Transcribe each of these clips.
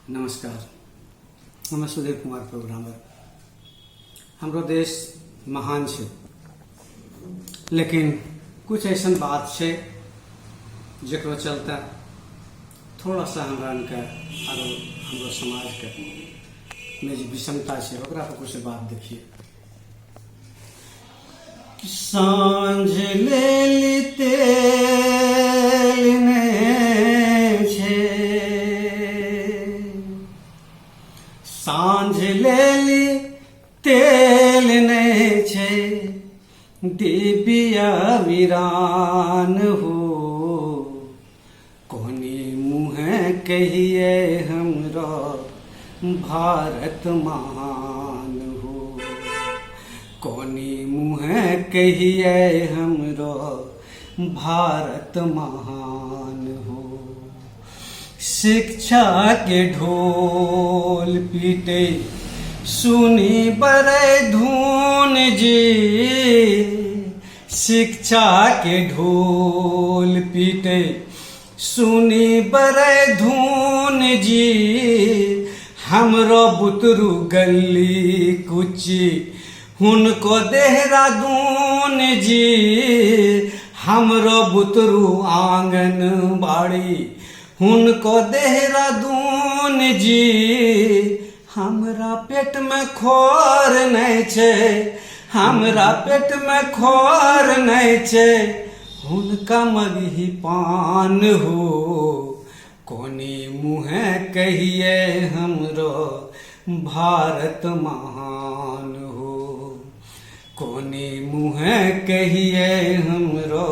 नमस्कार, हम सुधीर कुमार प्रोग्रामर। हमरो देश महान छे, लेकिन कुछ ऐसा बात छे जेकरो चलते थोड़ा सा हमरा के आरो हमरो समाज के में जो विषमता छे ओकरा पर कुछ बात देखिए। कि सांझ लेली तेल ने छे, सांझ लेली तेल ने छे, दिबिया वीरान हो। कोनी मुँह कहिए हमरा भारत महान हो। कोनी मुँह कहिए हमरो भारत महान हो। शिक्षा के ढोल पीटे सुनी बड़े धून जी, शिक्षा के ढोल पीटे सुनी बड़े धून जी। हमरो बुतरू गली कुची हुनको देहरादून जी। हमरो बुतरू आंगन बाड़ी हुनको देहरादून जी। हमरा पेट में खोर नहीं छे, हमरा पेट में खोर नहीं छे, हुनका मगही पान हो। कोनी मुँह कहिए हमरो भारत महान हो। कोनी मुँह कहिए हमरो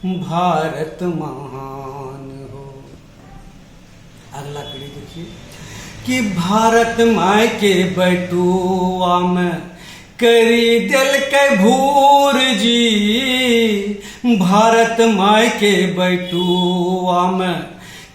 भारत महान हो। अगला कड़ी देखिए कि भारत माई के बटुआ में करी दिल के भूर जी। भारत माई के बटुआ में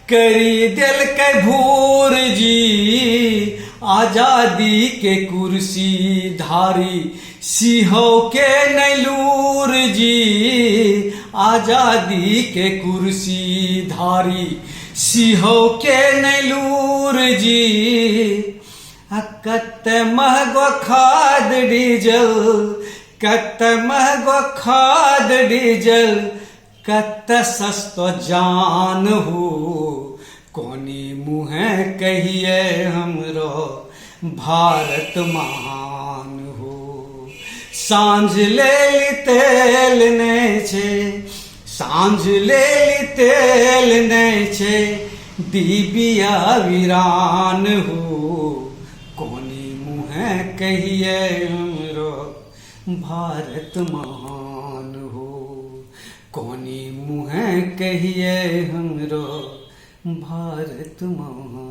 करी दिल के भूर जी। आजादी के कुर्सी धारी सिंहो के नैलूर जी। आजादी के कुर्सी धारी सिंहो के नैलूर जी। कत महगो खाद डीजल, कत महगो खाद डीजल, कत सस्तो जान हो। कोनी मुँह कहिए हमरो भारत महान हो। सांझ लेली तेल ने छे, सांझ लेली तेल ने छे, दिबिया वीरान हो। कोनी मुँह कहिए हमरो भारत महान हो। कोनी मुँह कहिए हमरो भारत महान।